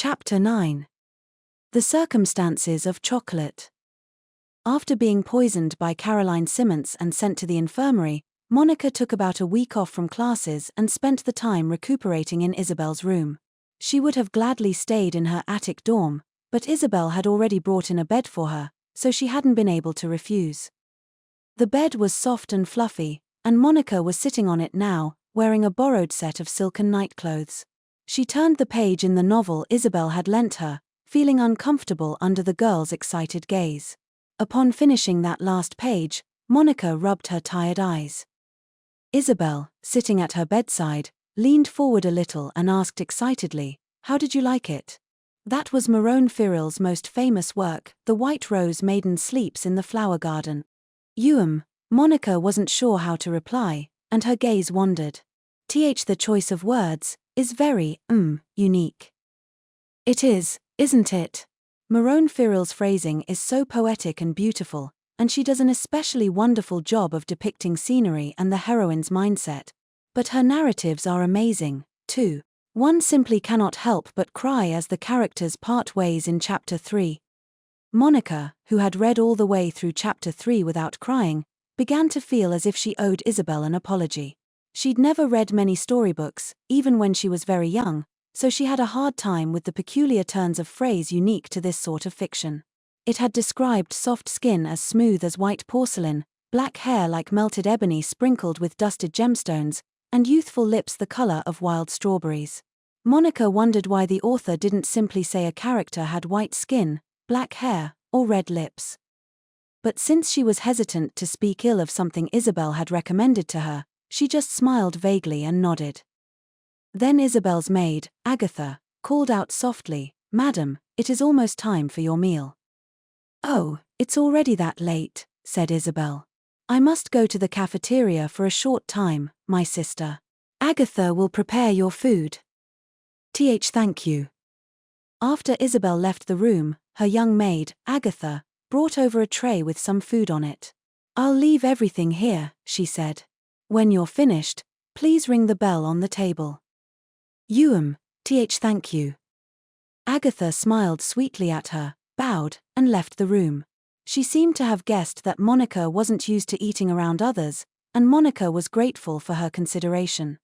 Chapter 9. The Circumstances of Chocolate. After being poisoned by Caroline Simmons and sent to the infirmary, Monica took about a week off from classes and spent the time recuperating in Isabel's room. She would have gladly stayed in her attic dorm, but Isabel had already brought in a bed for her, so she hadn't been able to refuse. The bed was soft and fluffy, and Monica was sitting on it now, wearing a borrowed set of silken nightclothes. She turned the page in the novel Isabel had lent her, feeling uncomfortable under the girl's excited gaze. Upon finishing that last page, Monica rubbed her tired eyes. Isabel, sitting at her bedside, leaned forward a little and asked excitedly, "How did you like it?" That was Maron Firil's most famous work, The White Rose Maiden Sleeps in the Flower Garden. Monica wasn't sure how to reply, and her gaze wandered. The choice of words is very, unique. It is, isn't it? Maron Firil's phrasing is so poetic and beautiful, and she does an especially wonderful job of depicting scenery and the heroine's mindset. But her narratives are amazing, too. One simply cannot help but cry as the characters part ways in Chapter 3. Monica, who had read all the way through Chapter 3 without crying, began to feel as if she owed Isabel an apology. She'd never read many storybooks, even when she was very young, so she had a hard time with the peculiar turns of phrase unique to this sort of fiction. It had described soft skin as smooth as white porcelain, black hair like melted ebony sprinkled with dusted gemstones, and youthful lips the color of wild strawberries. Monica wondered why the author didn't simply say a character had white skin, black hair, or red lips. But since she was hesitant to speak ill of something Isabel had recommended to her, she just smiled vaguely and nodded. Then Isabel's maid, Agatha, called out softly, "Madam, it is almost time for your meal." "Oh, it's already that late," said Isabel. "I must go to the cafeteria for a short time, my sister. Agatha will prepare your food." Thank you." After Isabel left the room, her young maid, Agatha, brought over a tray with some food on it. "I'll leave everything here," she said. "When you're finished, please ring the bell on the table." Thank you." Agatha smiled sweetly at her, bowed, and left the room. She seemed to have guessed that Monica wasn't used to eating around others, and Monica was grateful for her consideration.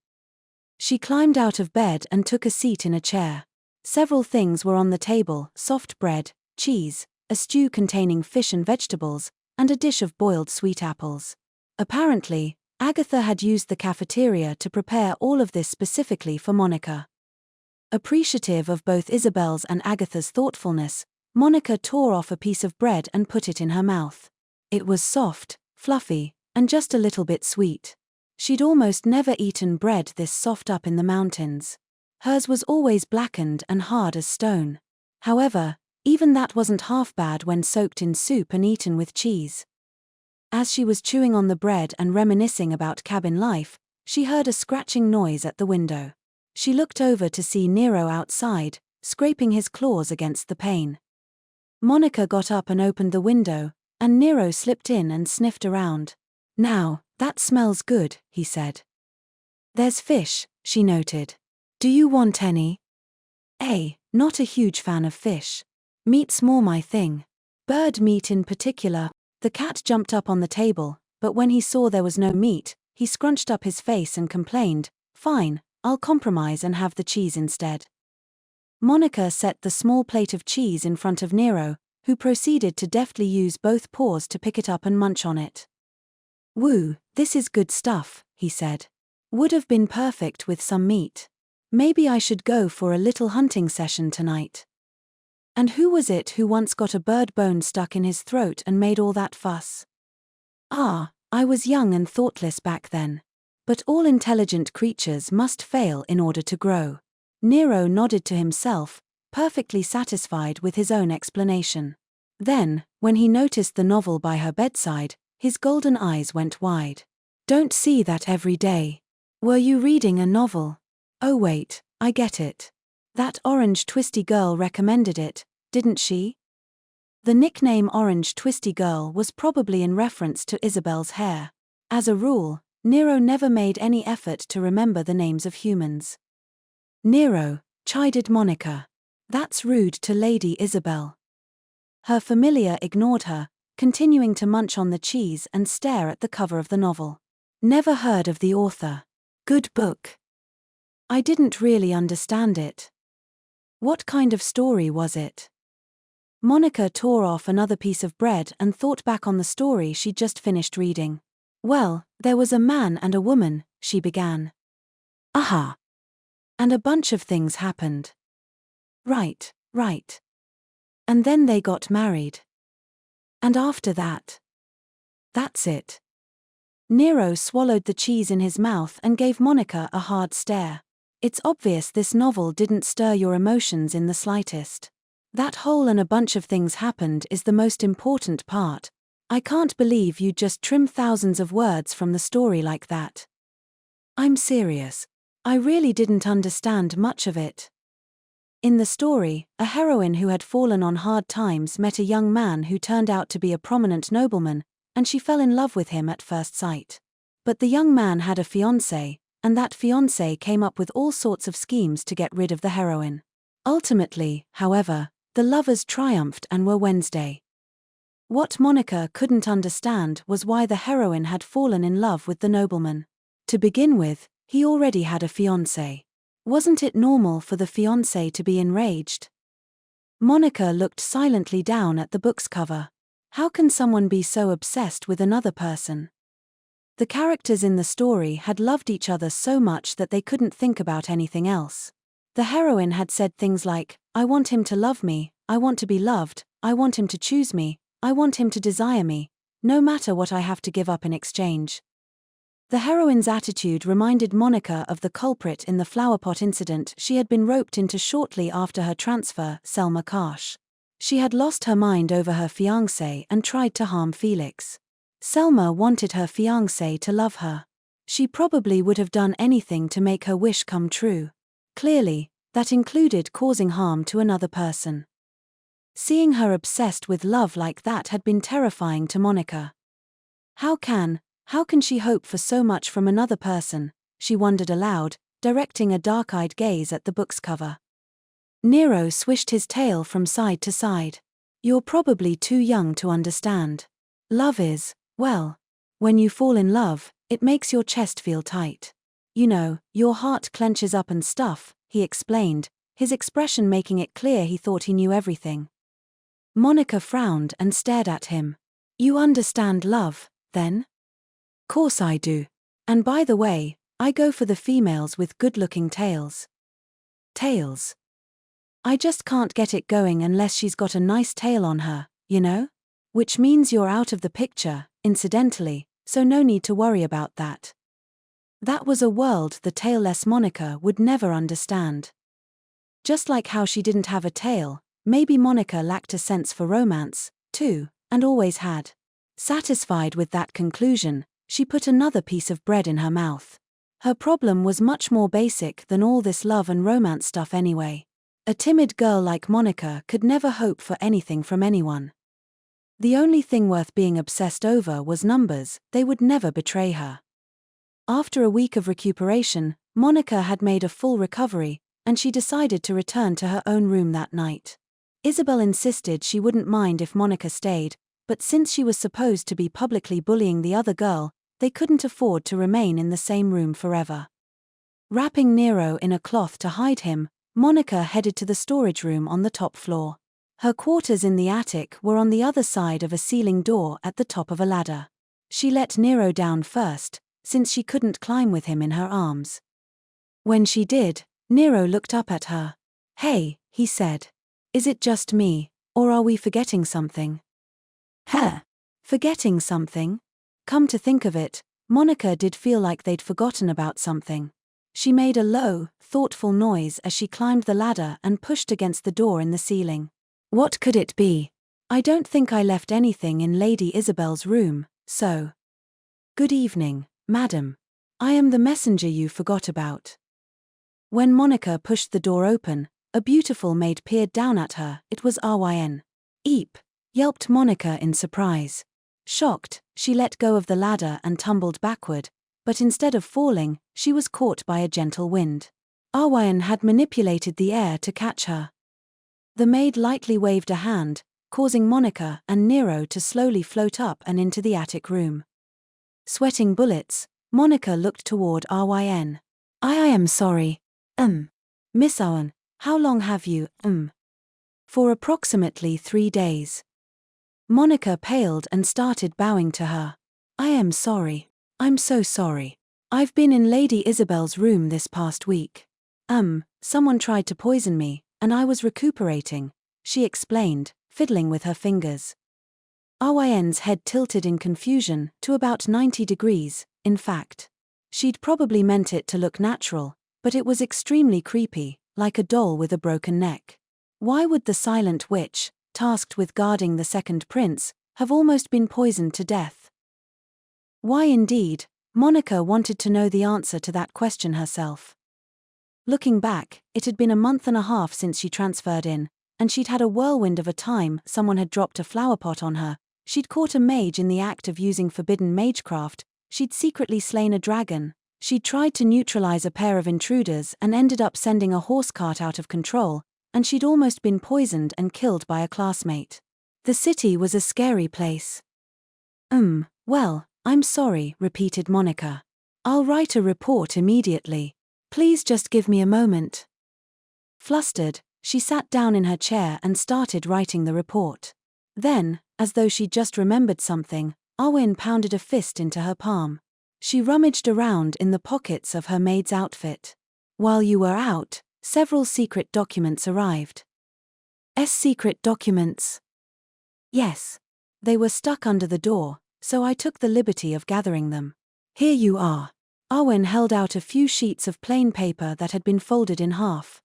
She climbed out of bed and took a seat in a chair. Several things were on the table: soft bread, cheese, a stew containing fish and vegetables, and a dish of boiled sweet apples. Apparently, Agatha had used the cafeteria to prepare all of this specifically for Monica. Appreciative of both Isabel's and Agatha's thoughtfulness, Monica tore off a piece of bread and put it in her mouth. It was soft, fluffy, and just a little bit sweet. She'd almost never eaten bread this soft up in the mountains. Hers was always blackened and hard as stone. However, even that wasn't half bad when soaked in soup and eaten with cheese. As she was chewing on the bread and reminiscing about cabin life, she heard a scratching noise at the window. She looked over to see Nero outside, scraping his claws against the pane. Monica got up and opened the window, and Nero slipped in and sniffed around. "Now, that smells good," he said. "There's fish," she noted. "Do you want any?" Not a huge fan of fish. Meat's more my thing. Bird meat in particular." The cat jumped up on the table, but when he saw there was no meat, he scrunched up his face and complained, "Fine, I'll compromise and have the cheese instead." Monica set the small plate of cheese in front of Nero, who proceeded to deftly use both paws to pick it up and munch on it. "Woo, this is good stuff," he said. "Would have been perfect with some meat. Maybe I should go for a little hunting session tonight." And who was it who once got a bird bone stuck in his throat and made all that fuss? I was young and thoughtless back then. But all intelligent creatures must fail in order to grow. Nero nodded to himself, perfectly satisfied with his own explanation. Then, when he noticed the novel by her bedside, his golden eyes went wide. "Don't see that every day. Were you reading a novel? Oh wait, I get it. That orange twisty girl recommended it, didn't she?" The nickname Orange Twisty Girl was probably in reference to Isabel's hair. As a rule, Nero never made any effort to remember the names of humans. "Nero," chided Monica. That's rude to Lady Isabel. Her familiar ignored her, continuing to munch on the cheese and stare at the cover of the novel. Never heard of the author. Good book. I didn't really understand it. What kind of story was it? Monica tore off another piece of bread and thought back on the story she'd just finished reading. Well, there was a man and a woman, she began. Aha. And a bunch of things happened. Right. And then they got married. And after that? That's it. Nero swallowed the cheese in his mouth and gave Monica a hard stare. It's obvious this novel didn't stir your emotions in the slightest. That whole "and a bunch of things happened" is the most important part. I can't believe you just trim thousands of words from the story like that. I'm serious. I really didn't understand much of it. In the story, a heroine who had fallen on hard times met a young man who turned out to be a prominent nobleman, and she fell in love with him at first sight. But the young man had a fiancée, and that fiancée came up with all sorts of schemes to get rid of the heroine. Ultimately, however, the lovers triumphed and were Wednesday. What Monica couldn't understand was why the heroine had fallen in love with the nobleman. To begin with, he already had a fiancée. Wasn't it normal for the fiancé to be enraged? Monica looked silently down at the book's cover. How can someone be so obsessed with another person? The characters in the story had loved each other so much that they couldn't think about anything else. The heroine had said things like, "I want him to love me, I want to be loved, I want him to choose me, I want him to desire me, no matter what I have to give up in exchange." The heroine's attitude reminded Monica of the culprit in the flowerpot incident she had been roped into shortly after her transfer, Selma Karsh. She had lost her mind over her fiancé and tried to harm Felix. Selma wanted her fiancé to love her. She probably would have done anything to make her wish come true. Clearly, that included causing harm to another person. Seeing her obsessed with love like that had been terrifying to Monica. How can she hope for so much from another person, she wondered aloud, directing a dark-eyed gaze at the book's cover. Nero swished his tail from side to side. You're probably too young to understand. Love is, well, when you fall in love, it makes your chest feel tight. You know, your heart clenches up and stuff, he explained, his expression making it clear he thought he knew everything. Monica frowned and stared at him. You understand love, then? Course I do. And by the way, I go for the females with good-looking tails. Tails? I just can't get it going unless she's got a nice tail on her, you know? Which means you're out of the picture, incidentally, so no need to worry about that. That was a world the tailless Monica would never understand. Just like how she didn't have a tail, maybe Monica lacked a sense for romance, too, and always had. Satisfied with that conclusion, she put another piece of bread in her mouth. Her problem was much more basic than all this love and romance stuff anyway. A timid girl like Monica could never hope for anything from anyone. The only thing worth being obsessed over was numbers, they would never betray her. After a week of recuperation, Monica had made a full recovery, and she decided to return to her own room that night. Isabel insisted she wouldn't mind if Monica stayed, but since she was supposed to be publicly bullying the other girl, they couldn't afford to remain in the same room forever. Wrapping Nero in a cloth to hide him, Monica headed to the storage room on the top floor. Her quarters in the attic were on the other side of a ceiling door at the top of a ladder. She let Nero down first, since she couldn't climb with him in her arms. When she did, Nero looked up at her. "Hey," he said. "Is it just me, or are we forgetting something?" "Huh? Forgetting something?" Come to think of it, Monica did feel like they'd forgotten about something. She made a low, thoughtful noise as she climbed the ladder and pushed against the door in the ceiling. "What could it be? I don't think I left anything in Lady Isabel's room, so." "Good evening, madam. I am the messenger you forgot about." When Monica pushed the door open, a beautiful maid peered down at her. It was Ryn. "Eep," yelped Monica in surprise. Shocked, she let go of the ladder and tumbled backward, but instead of falling, she was caught by a gentle wind. Ryn had manipulated the air to catch her. The maid lightly waved a hand, causing Monica and Nero to slowly float up and into the attic room. Sweating bullets, Monica looked toward Ryn. I am sorry. Miss Owen, how long have you, For approximately 3 days. Monica paled and started bowing to her. I am sorry. I'm so sorry. I've been in Lady Isabel's room this past week. Someone tried to poison me, and I was recuperating, she explained, fiddling with her fingers. Ryn's head tilted in confusion to about 90 degrees, in fact. She'd probably meant it to look natural, but it was extremely creepy, like a doll with a broken neck. Why would the silent witch, tasked with guarding the second prince, have almost been poisoned to death? Why indeed? Monica wanted to know the answer to that question herself. Looking back, it had been a month and a half since she transferred in, and she'd had a whirlwind of a time. Someone had dropped a flower pot on her, she'd caught a mage in the act of using forbidden magecraft, she'd secretly slain a dragon, she'd tried to neutralize a pair of intruders and ended up sending a horse cart out of control, and she'd almost been poisoned and killed by a classmate. The city was a scary place. Well, I'm sorry, repeated Monica. I'll write a report immediately. Please just give me a moment. Flustered, she sat down in her chair and started writing the report. Then, as though she'd just remembered something, Ryn pounded a fist into her palm. She rummaged around in the pockets of her maid's outfit. While you were out, several secret documents arrived. Secret documents? Yes. They were stuck under the door, so I took the liberty of gathering them. Here you are. Ryn held out a few sheets of plain paper that had been folded in half.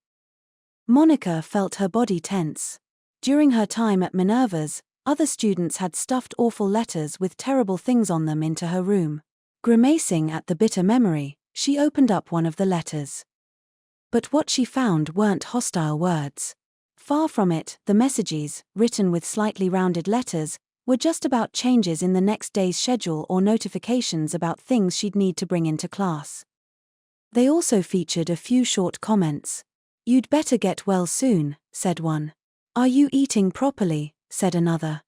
Monica felt her body tense. During her time at Minerva's, other students had stuffed awful letters with terrible things on them into her room. Grimacing at the bitter memory, she opened up one of the letters. But what she found weren't hostile words. Far from it, the messages, written with slightly rounded letters, were just about changes in the next day's schedule or notifications about things she'd need to bring into class. They also featured a few short comments. You'd better get well soon, said one. Are you eating properly, said another.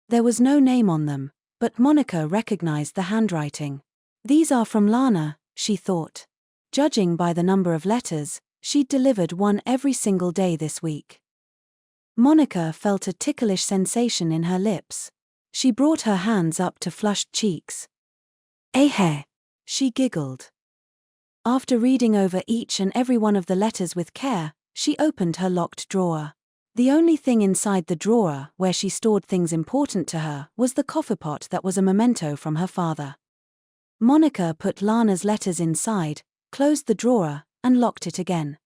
There was no name on them, but Monica recognized the handwriting. These are from Lana, she thought. Judging by the number of letters, she'd delivered one every single day this week. Monica felt a ticklish sensation in her lips. She brought her hands up to flushed cheeks. Hey, she giggled. After reading over each and every one of the letters with care, she opened her locked drawer. The only thing inside the drawer where she stored things important to her was the coffeepot that was a memento from her father. Monica put Lana's letters inside, closed the drawer, and locked it again.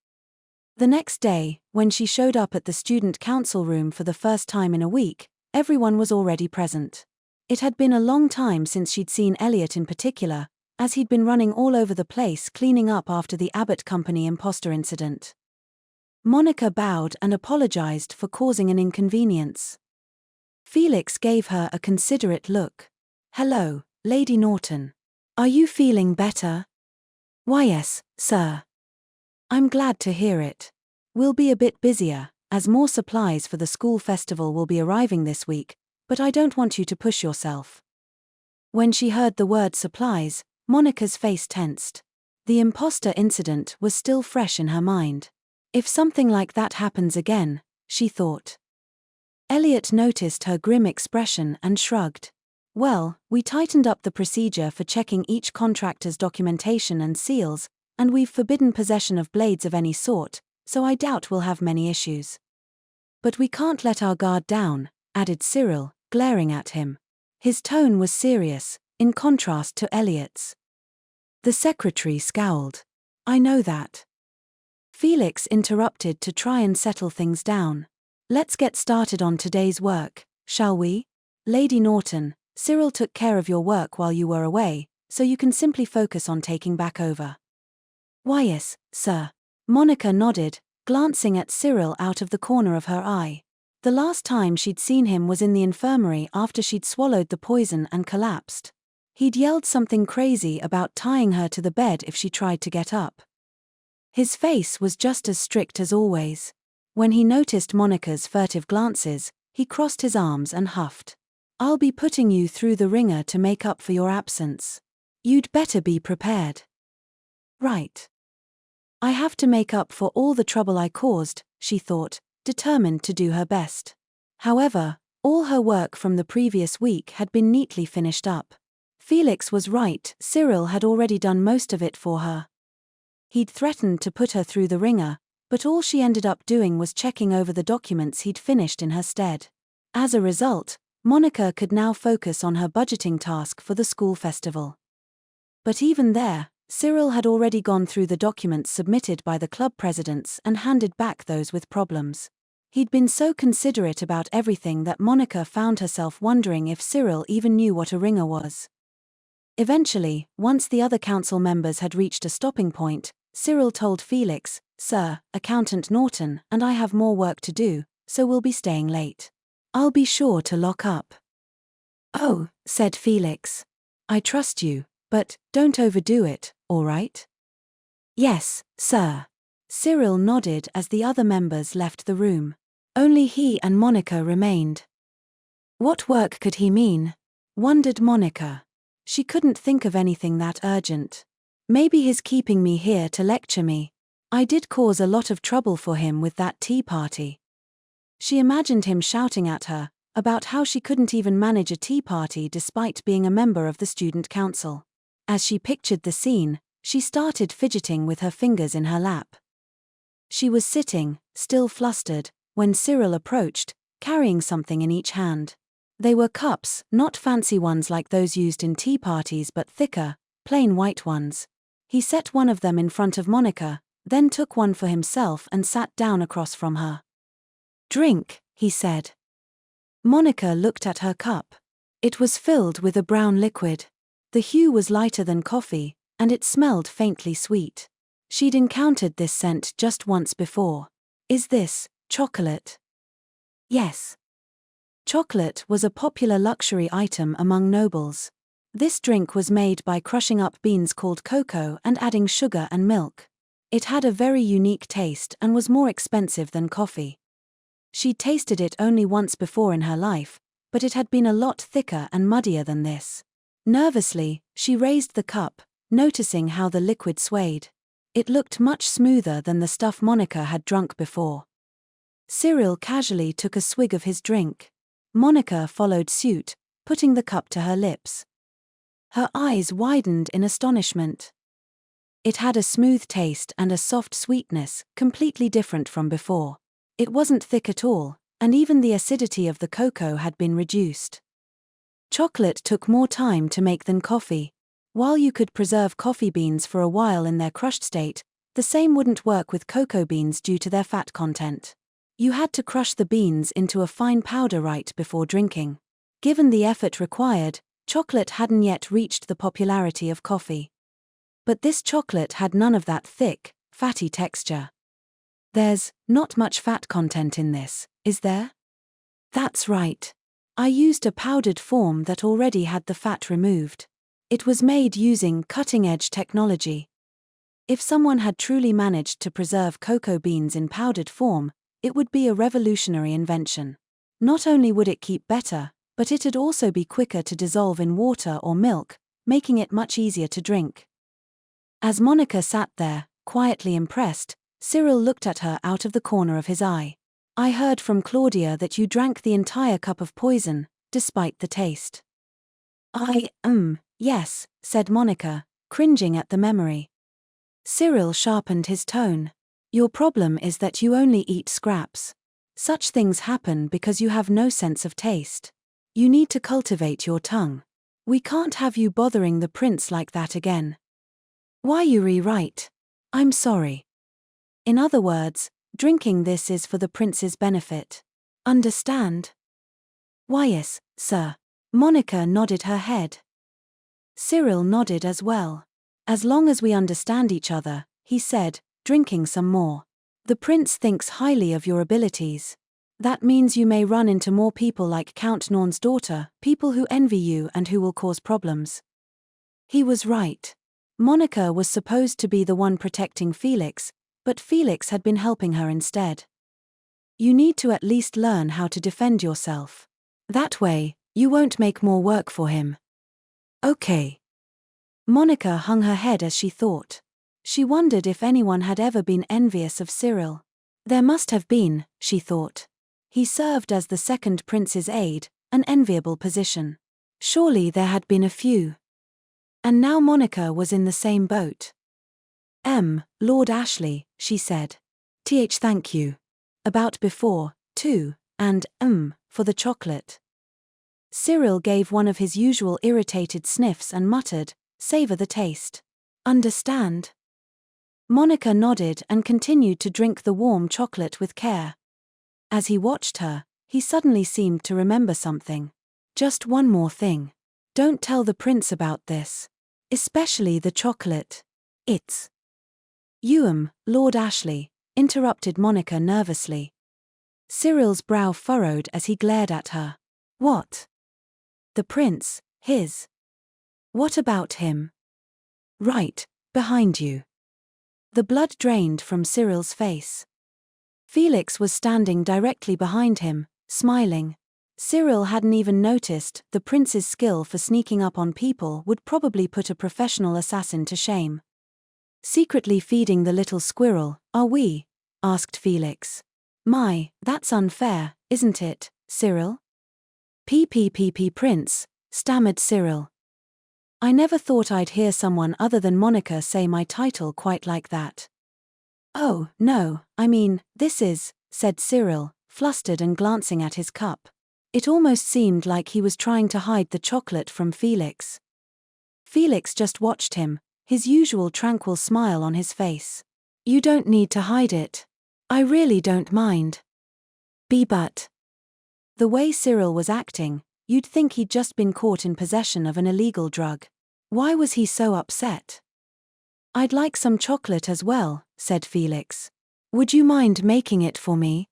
The next day, when she showed up at the student council room for the first time in a week, everyone was already present. It had been a long time since she'd seen Elliot in particular, as he'd been running all over the place cleaning up after the Abbott Company imposter incident. Monica bowed and apologized for causing an inconvenience. Felix gave her a considerate look. Hello, Lady Norton. Are you feeling better? Why yes, sir. I'm glad to hear it. We'll be a bit busier, as more supplies for the school festival will be arriving this week, but I don't want you to push yourself. When she heard the word supplies, Monica's face tensed. The imposter incident was still fresh in her mind. If something like that happens again, she thought. Elliot noticed her grim expression and shrugged. Well, we tightened up the procedure for checking each contractor's documentation and seals, and we've forbidden possession of blades of any sort, so I doubt we'll have many issues. But we can't let our guard down, added Cyril, glaring at him. His tone was serious, in contrast to Elliot's. The secretary scowled. I know that. Felix interrupted to try and settle things down. Let's get started on today's work, shall we? Lady Norton, Cyril took care of your work while you were away, so you can simply focus on taking back over. Why yes, sir. Monica nodded, glancing at Cyril out of the corner of her eye. The last time she'd seen him was in the infirmary after she'd swallowed the poison and collapsed. He'd yelled something crazy about tying her to the bed if she tried to get up. His face was just as strict as always. When he noticed Monika's furtive glances, he crossed his arms and huffed. "I'll be putting you through the ringer to make up for your absence. You'd better be prepared." "Right. I have to make up for all the trouble I caused," she thought, determined to do her best. However, all her work from the previous week had been neatly finished up. Felix was right, Cyril had already done most of it for her. He'd threatened to put her through the ringer, but all she ended up doing was checking over the documents he'd finished in her stead. As a result, Monika could now focus on her budgeting task for the school festival. But even there, Cyril had already gone through the documents submitted by the club presidents and handed back those with problems. He'd been so considerate about everything that Monika found herself wondering if Cyril even knew what a ringer was. Eventually, once the other council members had reached a stopping point, Cyril told Felix, "Sir, Accountant Norton and I have more work to do, so we'll be staying late. I'll be sure to lock up." "Oh," said Felix. "I trust you, but don't overdo it, all right?" "Yes, sir." Cyril nodded as the other members left the room. Only he and Monika remained. What work could he mean? Wondered Monika. She couldn't think of anything that urgent. Maybe he's keeping me here to lecture me. I did cause a lot of trouble for him with that tea party. She imagined him shouting at her about how she couldn't even manage a tea party despite being a member of the student council. As she pictured the scene, she started fidgeting with her fingers in her lap. She was sitting, still flustered, when Cyril approached, carrying something in each hand. They were cups, not fancy ones like those used in tea parties but thicker, plain white ones. He set one of them in front of Monika, then took one for himself and sat down across from her. "Drink," he said. Monika looked at her cup. It was filled with a brown liquid. The hue was lighter than coffee, and it smelled faintly sweet. She'd encountered this scent just once before. "Is this chocolate?" "Yes." Chocolate was a popular luxury item among nobles. This drink was made by crushing up beans called cocoa and adding sugar and milk. It had a very unique taste and was more expensive than coffee. She'd tasted it only once before in her life, but it had been a lot thicker and muddier than this. Nervously, she raised the cup, noticing how the liquid swayed. It looked much smoother than the stuff Monika had drunk before. Cyril casually took a swig of his drink. Monika followed suit, putting the cup to her lips. Her eyes widened in astonishment. It had a smooth taste and a soft sweetness, completely different from before. It wasn't thick at all, and even the acidity of the cocoa had been reduced. Chocolate took more time to make than coffee. While you could preserve coffee beans for a while in their crushed state, the same wouldn't work with cocoa beans due to their fat content. You had to crush the beans into a fine powder right before drinking. Given the effort required, chocolate hadn't yet reached the popularity of coffee. But this chocolate had none of that thick, fatty texture. "There's not much fat content in this, is there?" "That's right. I used a powdered form that already had the fat removed. It was made using cutting-edge technology." If someone had truly managed to preserve cocoa beans in powdered form, it would be a revolutionary invention. Not only would it keep better, but it'd also be quicker to dissolve in water or milk, making it much easier to drink. As Monika sat there, quietly impressed, Cyril looked at her out of the corner of his eye. "I heard from Claudia that you drank the entire cup of poison, despite the taste." Yes," said Monika, cringing at the memory. Cyril sharpened his tone. "Your problem is that you only eat scraps. Such things happen because you have no sense of taste. You need to cultivate your tongue. We can't have you bothering the prince like that again." "Why you rewrite? I'm sorry." In other words, drinking this is for the prince's benefit. Understand? "Why yes, sir." Monika nodded her head. Cyril nodded as well. "As long as we understand each other," he said, drinking some more. "The prince thinks highly of your abilities. That means you may run into more people like Count Norn's daughter, people who envy you and who will cause problems." He was right. Monika was supposed to be the one protecting Felix, but Felix had been helping her instead. You need to at least learn how to defend yourself. That way, you won't make more work for him. Okay. Monica hung her head as she thought. She wondered if anyone had ever been envious of Cyril. There must have been, she thought. He served as the second prince's aide, an enviable position. Surely there had been a few. And now Monica was in the same boat. Lord Ashley, she said. Thank you. About before, too, and, for the chocolate. Cyril gave one of his usual irritated sniffs and muttered, savor the taste. Understand? Monica nodded and continued to drink the warm chocolate with care. As he watched her, he suddenly seemed to remember something. Just one more thing. Don't tell the prince about this. Especially the chocolate. It's. Lord Ashley, interrupted Monica nervously. Cyril's brow furrowed as he glared at her. What? The prince, his. What about him? Right, behind you. The blood drained from Cyril's face. Felix was standing directly behind him, smiling. Cyril hadn't even noticed the prince's skill for sneaking up on people would probably put a professional assassin to shame. Secretly feeding the little squirrel, are we? Asked Felix. My, that's unfair, isn't it, Cyril? Prince, stammered Cyril. I never thought I'd hear someone other than Monica say my title quite like that. Oh, no, I mean, this is, said Cyril, flustered and glancing at his cup. It almost seemed like he was trying to hide the chocolate from Felix. Felix just watched him, his usual tranquil smile on his face. You don't need to hide it. I really don't mind. But. The way Cyril was acting, you'd think he'd just been caught in possession of an illegal drug. Why was he so upset? I'd like some chocolate as well, said Felix. Would you mind making it for me?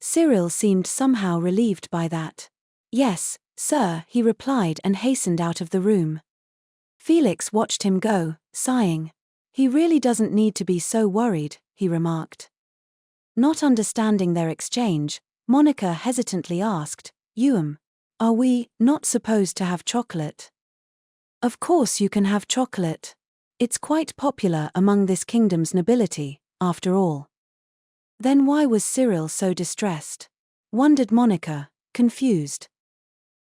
Cyril seemed somehow relieved by that. Yes, sir, he replied and hastened out of the room. Felix watched him go, sighing. He really doesn't need to be so worried, he remarked. Not understanding their exchange, Monica hesitantly asked, are we not supposed to have chocolate? Of course you can have chocolate. It's quite popular among this kingdom's nobility, after all. Then why was Cyril so distressed? Wondered Monica, confused.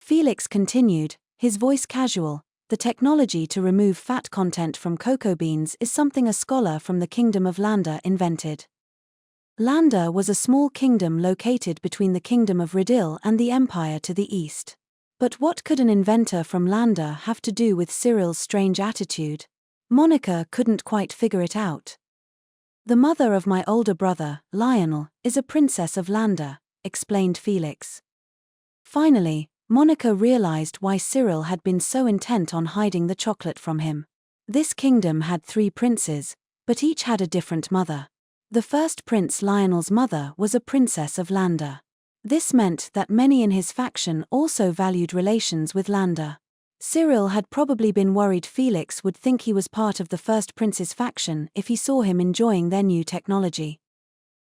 Felix continued, his voice casual. The technology to remove fat content from cocoa beans is something a scholar from the kingdom of Landa invented. Landa was a small kingdom located between the kingdom of Ridil and the empire to the east. But what could an inventor from Landa have to do with Cyril's strange attitude? Monica couldn't quite figure it out. The mother of my older brother, Lionel, is a princess of Landa, explained Felix. Finally, Monica realized why Cyril had been so intent on hiding the chocolate from him. This kingdom had 3 princes, but each had a different mother. The first prince, Lionel's mother, was a princess of Landa. This meant that many in his faction also valued relations with Landa. Cyril had probably been worried Felix would think he was part of the first prince's faction if he saw him enjoying their new technology.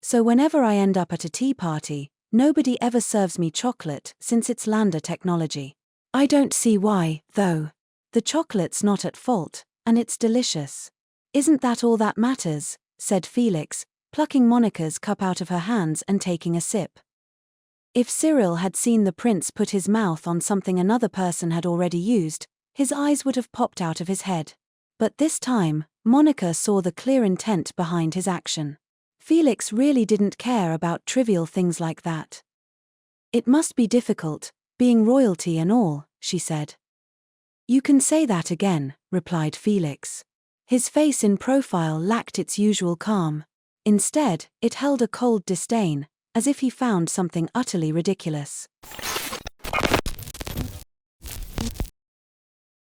So whenever I end up at a tea party, nobody ever serves me chocolate since it's Landa technology. I don't see why, though. The chocolate's not at fault, and it's delicious. Isn't that all that matters? Said Felix, plucking Monica's cup out of her hands and taking a sip. If Cyril had seen the prince put his mouth on something another person had already used, his eyes would have popped out of his head. But this time, Monica saw the clear intent behind his action. Felix really didn't care about trivial things like that. It must be difficult, being royalty and all, she said. You can say that again, replied Felix. His face in profile lacked its usual calm. Instead, it held a cold disdain, as if he found something utterly ridiculous.